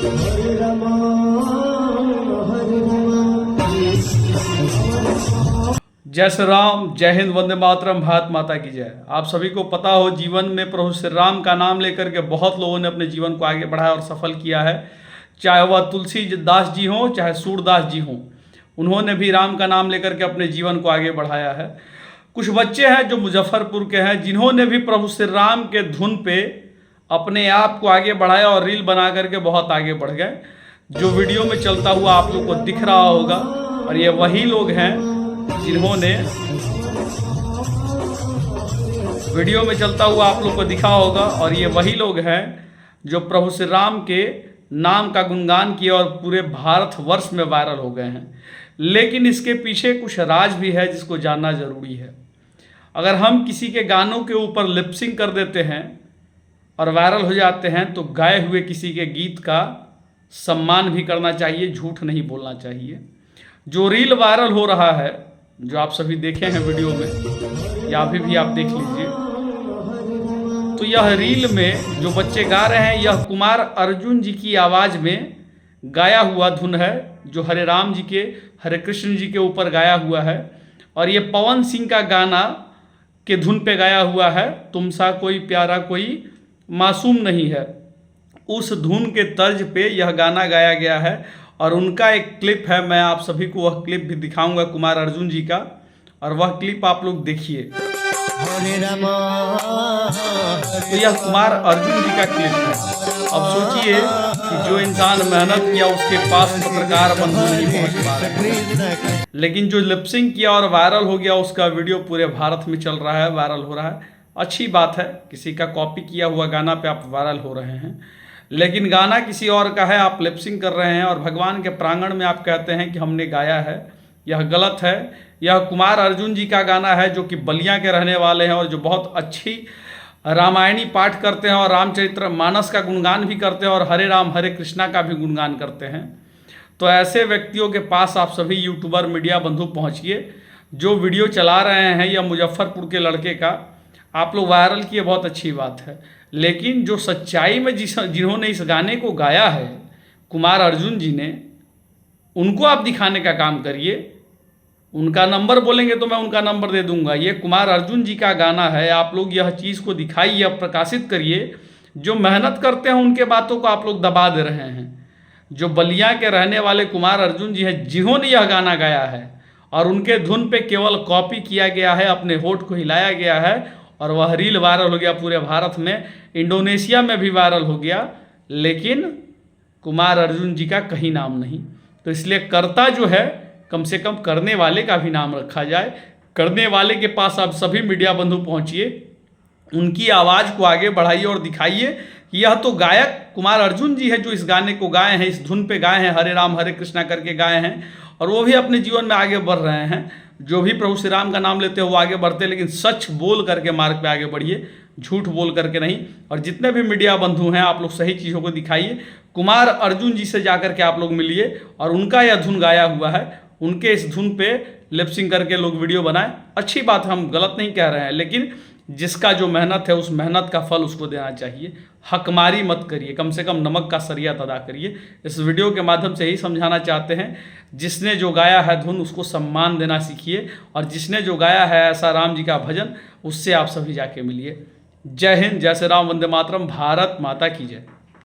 जय श्री राम, जय हिंद, वंदे मातरम, भारत माता की जय। आप सभी को पता हो, जीवन में प्रभु श्री राम का नाम लेकर के बहुत लोगों ने अपने जीवन को आगे बढ़ाया और सफल किया है। चाहे वह तुलसी दास जी हों, चाहे सूरदास जी हों, उन्होंने भी राम का नाम लेकर के अपने जीवन को आगे बढ़ाया है। कुछ बच्चे हैं जो मुजफ्फरपुर के हैं, जिन्होंने भी प्रभु श्री राम के धुन पे अपने आप को आगे बढ़ाया और रील बना करके बहुत आगे बढ़ गए। जो वीडियो में चलता हुआ आप लोग को दिख रहा होगा, और ये वही लोग हैं जिन्होंने वीडियो में चलता हुआ आप लोग को दिखा होगा, और ये वही लोग हैं जो प्रभु श्री राम के नाम का गुणगान किए और पूरे भारतवर्ष में वायरल हो गए हैं। लेकिन इसके पीछे कुछ राज भी है जिसको जानना जरूरी है। अगर हम किसी के गानों के ऊपर लिपसिंग कर देते हैं और वायरल हो जाते हैं, तो गाए हुए किसी के गीत का सम्मान भी करना चाहिए, झूठ नहीं बोलना चाहिए। जो रील वायरल हो रहा है, जो आप सभी देखे हैं वीडियो में, या अभी भी आप देख लीजिए, तो यह रील में जो बच्चे गा रहे हैं, यह कुमार अर्जुन जी की आवाज़ में गाया हुआ धुन है, जो हरे राम जी के, हरे कृष्ण जी के ऊपर गाया हुआ है। और ये पवन सिंह का गाना के धुन पे गाया हुआ है, तुम सा कोई प्यारा कोई मासूम नहीं है। उस धुन के तर्ज पे यह गाना गाया गया है, और उनका एक क्लिप है। मैं आप सभी को वह क्लिप भी दिखाऊंगा कुमार अर्जुन जी का, और वह क्लिप आप लोग देखिए। तो यह कुमार अर्जुन जी का क्लिप है। अब सोचिए कि जो इंसान मेहनत किया उसके पास पत्रकार बंधु नहीं पहुंच पा रहे, लेकिन जो लिपसिंग किया और वायरल हो गया, उसका वीडियो पूरे भारत में चल रहा है, वायरल हो रहा है। अच्छी बात है, किसी का कॉपी किया हुआ गाना पे आप वायरल हो रहे हैं, लेकिन गाना किसी और का है, आप लिपसिंग कर रहे हैं और भगवान के प्रांगण में आप कहते हैं कि हमने गाया है। यह गलत है। यह कुमार अर्जुन जी का गाना है, जो कि बलिया के रहने वाले हैं और जो बहुत अच्छी रामायणी पाठ करते हैं और रामचरित्र मानस का गुणगान भी करते हैं और हरे राम हरे कृष्णा का भी गुणगान करते हैं। तो ऐसे व्यक्तियों के पास आप सभी यूट्यूबर मीडिया बंधु पहुँचिए। जो वीडियो चला रहे हैं यह मुजफ्फरपुर के लड़के का, आप लोग वायरल किए, बहुत अच्छी बात है, लेकिन जो सच्चाई में जिन्होंने इस गाने को गाया है, कुमार अर्जुन जी ने, उनको आप दिखाने का काम करिए। उनका नंबर बोलेंगे तो मैं उनका नंबर दे दूंगा। ये कुमार अर्जुन जी का गाना है, आप लोग यह चीज़ को दिखाइए, प्रकाशित करिए। जो मेहनत करते हैं उनके बातों को आप लोग दबा दे रहे हैं। जो बलिया के रहने वाले कुमार अर्जुन जी हैं, जिन्होंने यह गाना गाया है और उनके धुन पे केवल कॉपी किया गया है, अपने होठ को हिलाया गया है, और वह रील वायरल हो गया पूरे भारत में, इंडोनेशिया में भी वायरल हो गया, लेकिन कुमार अर्जुन जी का कहीं नाम नहीं। तो इसलिए करता जो है, कम से कम करने वाले का भी नाम रखा जाए। करने वाले के पास आप सभी मीडिया बंधु पहुंचिए, उनकी आवाज़ को आगे बढ़ाइए और दिखाइए कि यह तो गायक कुमार अर्जुन जी है जो इस गाने को गाए हैं, इस धुन पे गाए हैं, हरे राम हरे कृष्णा करके गाए हैं, और वो भी अपने जीवन में आगे बढ़ रहे हैं। जो भी प्रभु श्री राम का नाम लेते हैं वो आगे बढ़ते हैं, लेकिन सच बोल करके मार्ग पे आगे बढ़िए, झूठ बोल करके नहीं। और जितने भी मीडिया बंधु हैं, आप लोग सही चीज़ों को दिखाइए। कुमार अर्जुन जी से जाकर के आप लोग मिलिए, और उनका यह धुन गाया हुआ है, उनके इस धुन पे लिपसिंग करके लोग वीडियो बनाएं। अच्छी बात है, हम गलत नहीं कह रहे हैं, लेकिन जिसका जो मेहनत है उस मेहनत का फल उसको देना चाहिए। हकमारी मत करिए, कम से कम नमक का सरियत अदा करिए। इस वीडियो के माध्यम से यही समझाना चाहते हैं, जिसने जो गाया है धुन उसको सम्मान देना सीखिए, और जिसने जो गाया है ऐसा राम जी का भजन, उससे आप सभी जाके मिलिए। जय हिंद, जय श्री राम, वंदे मातरम, भारत माता की जय।